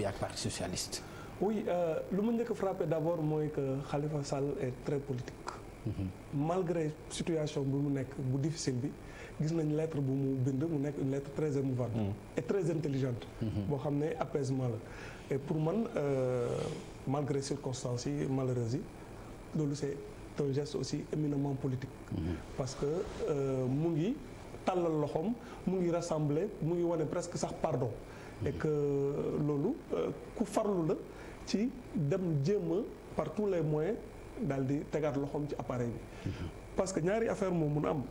bi ak parti socialiste. oui lu ma njëkk a frappé d'abord mooy que Khalifa Sall est très politique. Malgré situation bi mu nekk bu difficile bi gis nañ lettre bu mu bind mu nekk une lettre très émouvante et très intelligente. boo xam ne apaisement la et pour man malgré circonstances yi malheureuses yi loolu c'est un geste aussi éminemment politique. parce que mu ngi tàllal loxoom mu ngi rassembler mu ngi wane presque sax pardon. et que loolu ku farlu la ci dem jéem a par tous les moyens daal di tegaat loxoom ci appareil bi. parce que ñaari affaire moom mun a am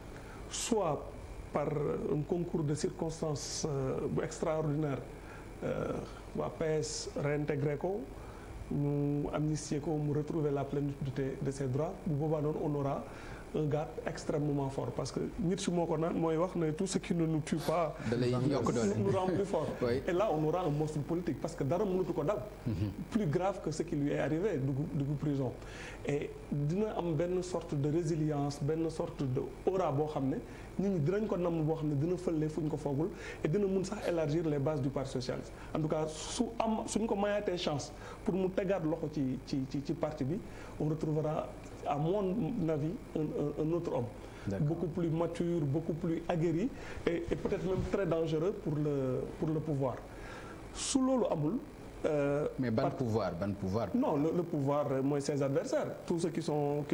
soit par un concours de circonstances bu extraordinaire waa PS réintégré ko ñu amnistier ko mu retrouver la plénitude de ses droits bu boobaa noonu on aura un gars extrêmement fort parce que nit si moo ko naan mooy wax ne tout ce qui ne nous tue pas nous rend plus fort. Oui. Et là on aura un monstre politique parce que dara mënatu ko dal. Plus grave que ce qui lui est arrivé dugg prison. Et dina am benn sorte de résilience benn sorte de aura boo xam ne nit ñi dinañ ko namm boo xam ne dina fële fu ñu ko foogul et dina mun sax élargir les bases du parti socialiste. En tout cas suñ ko mayaatee chance pour mu tegaat loxo ci parti bi on retrouvera à mon avis un autre homme. Beaucoup plus mature, beaucoup plus aguerri et peut-être même très dangereux pour le pouvoir. Su loolu amul. Mais ban pouvoir. Non le pouvoir mooy ses adversaires tous ceux qui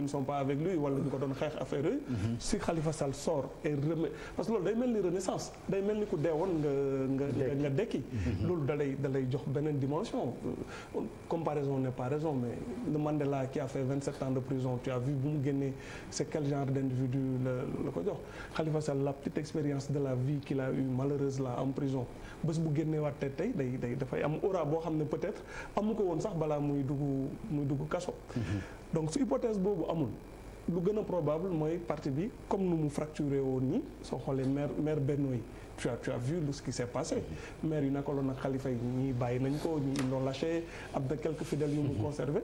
ne sont pas avec lui wala ñu ko doon xeex affaire yi. Si Khalifa Sall sort et remet parce que loolu day mel ni renaissance day mel ni ku deewoon nga dekki. loolu da lay jox beneen dimension. Comparaison n'est pas raison mais le Mandela qui a fait 27 ans de prison tu as vu bu mu génnee c'est quel genre d'individu la ko jox Khalifa Sall la petite expérience de la vie qu'il a eu malheureuse là en prison bés bu génneewaat tey dafay am aura boo xam ne peut-être amu ko woon sax balaa muy dugg kaso. Donc su hypothèse boobu amul lu gën a probable mooy parti bi comme nu mu fracturé woon nii soo xoolee maire Benno yi tu as vu ce qui s'est passé maire yu nekkaloon ak Khalifa yi ñii bàyyi nañ ko ñii ils l'ont lâché am na quelques fidèles yu mu conservé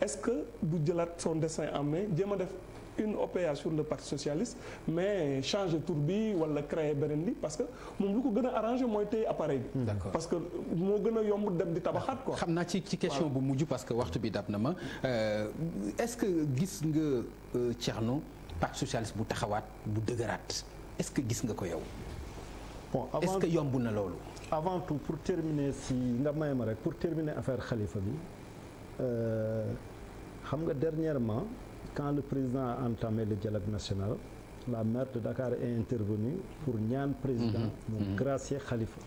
est-ce que du jëlaat son destin en main jéem a def une OPA sur le parti socialiste mais changer tour bi wala créer beneen bi parce que moom lu ko gën a arrangé mooy téye appareil bi. Parce que moo gën a yomb dem di tabaxaat quoi. xam naa ci question bu mujj parce que waxtu bi dab na ma est-ce que gis nga Thierno parti socialiste bu taxawaat bu dëgëraat est-ce que gis nga ko yow. Bon est-ce que yomb na loolu. Avant tout pour terminer si nga may ma rek pour terminer affaire Khalifa bi xam nga dernièrement. Quand le président a entamé le dialogue national, la maire de Dakar est intervenue pour ñaan président mu gracier Khalifa.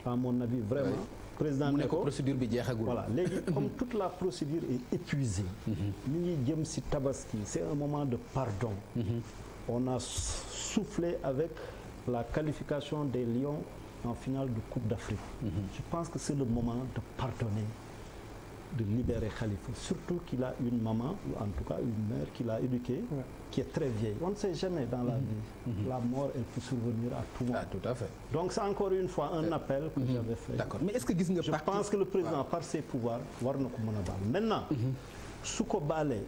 À mon avis vraiment. président ne ko procédure bi jeexagul. Voilà léegi comme toute la procédure est épuisée. ñu ngi jëm ci Tabaski c'est un moment de pardon. On a soufflé avec la qualification des Lions en finale de Coupe d'Afrique. Je pense que c'est le moment de pardonner. De libérer Khalifa, surtout qu'il a une maman, ou en tout cas une mère qu'il a éduquée, qui est très vieille. On ne sait jamais dans la vie. La mort, elle peut survenir à tout moment. Ah, tout à fait. Donc c'est encore une fois un appel que j'avais fait. D'accord. Mais est-ce que gis nga je pense que le président, par ses pouvoirs, war na ko mën a baal. Maintenant, su ko baalee,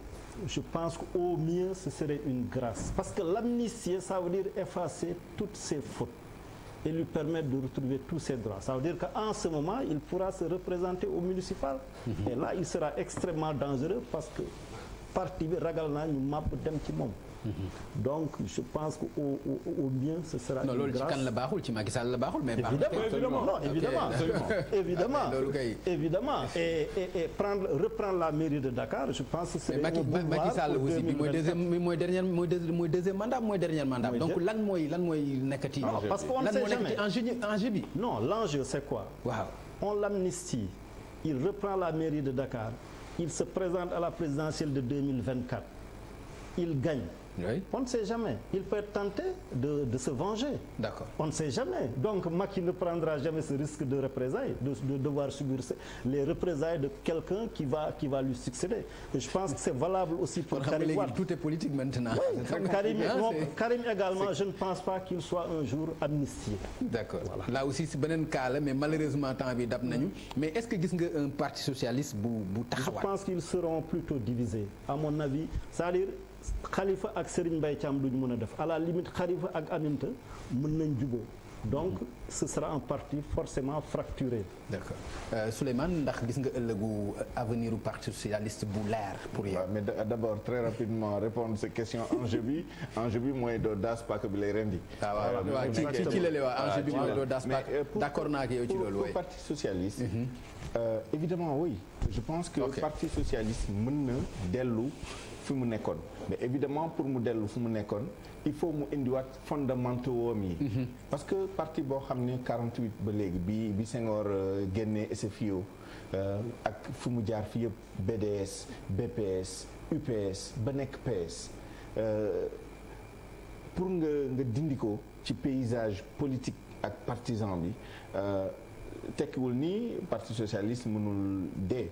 je pense qu'au mieux, ce serait une grâce. Parce que l'amnistie, ça veut dire effacer toutes ses fautes. Et lui permettre de retrouver tous ses droits. Ça veut dire qu'en ce moment, il pourra se représenter au municipal. Et là, il sera extrêmement dangereux parce que parti bi ragal naa ñu màbb dem ci moom. Donc je pense que au mieux ce sera une grâce. Non loolu ci kan la baaxul ci Macky Sall la baaxul mais évidemment non évidemment et reprendre la mairie de Dakar je pense que c'est Macky Sall aussi bi mooy deuxième mandat mooy dernier mandat donc lan mooy nekkati parce que on ne sait jamais enjeu bi non l'enjeu c'est quoi waaw on l'amnistie il reprend la mairie de Dakar il se présente à la présidentielle de 2024 il gagne. Oui. On ne sait jamais. Il peut être tenté de se venger. D'accord. On ne sait jamais. Donc Macky ne prendra jamais ce risque de représailles, de devoir subir les représailles de quelqu'un qui va lui succéder. Et je pense que c'est valable aussi pour Karim Wade. Tout est politique maintenant. Oui, Karim également, je ne pense pas qu'il soit un jour amnistié. D'accord. Voilà. Là aussi c'est beneen cas la mais malheureusement temps bi dab nañu. Mais est-ce que gis nga un parti socialiste bu taxawaat? Je pense qu'ils seront plutôt divisés. À mon avis, c'est-à-dire Khalifa ak Serigne Mbaye Thiam duñ mën a def à la limite Khalifa ak Aminata mën nañ juboo donc ce sera un parti forcément fracturé. D'accord Souleymane ndax gis nga ëllëgu avenir u parti socialiste bu leer pour yow. mais d'abord très rapidement répondre cette question enjeu bi mooy doo daas paaka bi lay rendi. waaw ci la enjeu bi mooy doo daas paaka d'accord naa ak yow ci loolu. pour parti socialiste. évidemment oui je pense que parti socialiste mën na dellu fi mu nekkoon mais évidemment pour mu dellu fi mu nekkoon il faut mu indiwaat fondamentaux woom yi. parce que parti boo xam ne 48 ba léegi bi Senghor génnee SFIO ak fi mu jaar fi yëpp BDS BPS UPS ba nekk PS pour nga dindi ko ci paysage politique ak partisan bi tekkiwul ni parti socialiste mënul dee.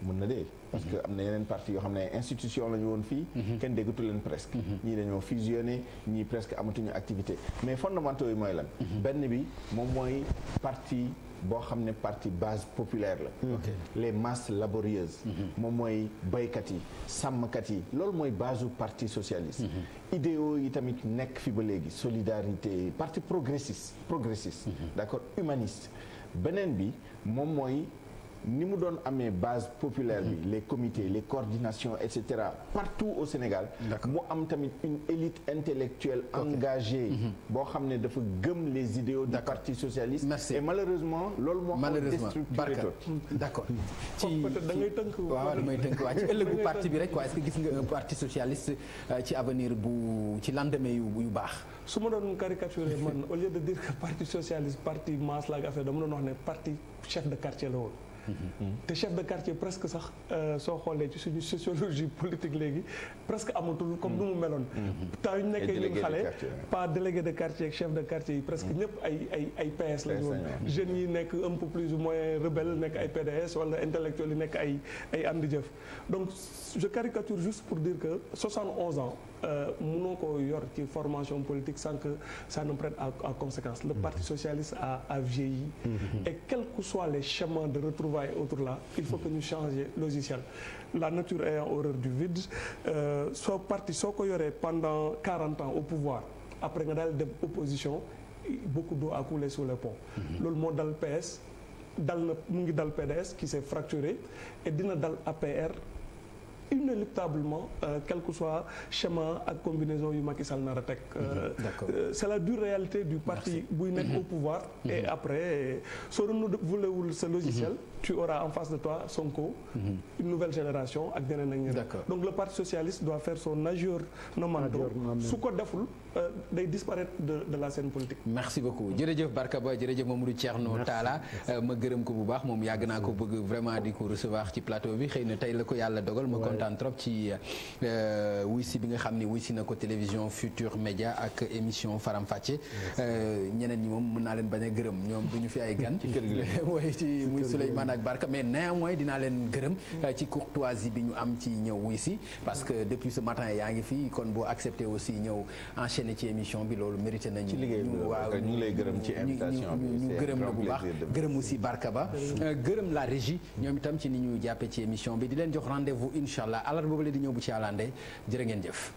mën na dee parce que am na yeneen parti yoo xam ne institution la ñu woon fii kenn déggatu leen presque ñii dañoo fusionné ñii presque amatuñu activité mais fondamentaux yi mooy lan benn bi moom mooy parti boo xam ne parti base populaire la les masses laborieuses moom mooy baykat yi sàmmkat yi loolu mooy base u parti socialiste idéaux yi tamit nekk fi ba léegi solidarité parti progressiste d'accord humaniste beneen bi moom mooy ni mu doon amee base populaire bi les comités les coordinations et cetera partout au Sénégal mu am tamit une élite intellectuelle engagée boo xam ne dafa gëm les idéaux du parti socialiste. Merci. Et malheureusement loolu moo xam déstructuré d'accord peut-être da ngay tënk waaw damay tënk waa ci ëllëgu parti bi rek quoi est-ce que gis nga un parti socialiste ci avenir bu ci lendemain yu baax. su ma doon caricaturer man au lieu de dire que parti socialiste parti masse la ak affaire dama doon wax ne parti chef de quartier la woon. te chef de quartier presque sax soo xoolee ci suñu sociologie politique léegi presque amatul comme nu mu meloon. temps yu ñu nekkee ñun xale pas délégué de quartier ak chef de quartier yi presque ñëpp ay PS la ñu woon. jeunes yi nekk un peu plus ou moins rebelle nekk ay PDS wala intellectuels yi nekk ay ànd jëf donc je caricature juste pour dire que 71 ans. mënoo ko yor ci formation politique sans que ça ne prête à conséquence. Le Parti socialiste a vieilli. Et quels que soient les chemins de retrouvailles autour là, il faut que ñu changer logiciel. La nature ayant horreur du vide soo ko yoree pendant 40 ans au pouvoir après nga daal dem opposition beaucoup d'eau a coulé sous les ponts. loolu moo dal PS mu ngi dal PDS qui s'est fracturé et dina dal APR. inéluctablement quel que soit schéma ak combinaison yu Macky Sall nar a teg. C'est la dure réalité du parti buy nekk au pouvoir. Et après soo renouvelewul sa logiciel. tu auras en face de toi Sonko. une nouvelle génération ak ñeneen ak ñeneen. Donc le parti socialiste doit faire son aggiornamento. su ko deful day disparaître de la scène politique. merci beaucoup jërëjëf Barka Ba jërëjëf Mamadou Thierno Talla ma gërëm ko bu baax moom yàgg naa ko bëgg vraiment di ko recevoir ci plateau bi xëy na tey la ko yàlla dogal ma kontaan trop ci wuy si bi nga xam ni wuy si na ko télévision Futur Média ak émission Faram Facce ñeneen ñi moom mën naa leen bañ a gërëm ñoom du ñu fi ay gan mooy ci muy Souleymane ak Barka mais néanmoins dinaa leen gërëm ci courtoisie bi ñu am ci ñëw wuy si parce que depuis ce matin yaa ngi fi kon boo accepté aussi ñëw enchaîner ci émission bi loolu mérité nañu waaw ñu ngi lay gërëm ci invitation bi ñu gërëm la bu baax gërëm aussi Barka Ba gërëm la régie ñoom itam ci ni ñu jàppee ci émission bi di leen jox rendez-vous incha allah alar boobu la di ñëw bu ci àllande jërë ngeen jëf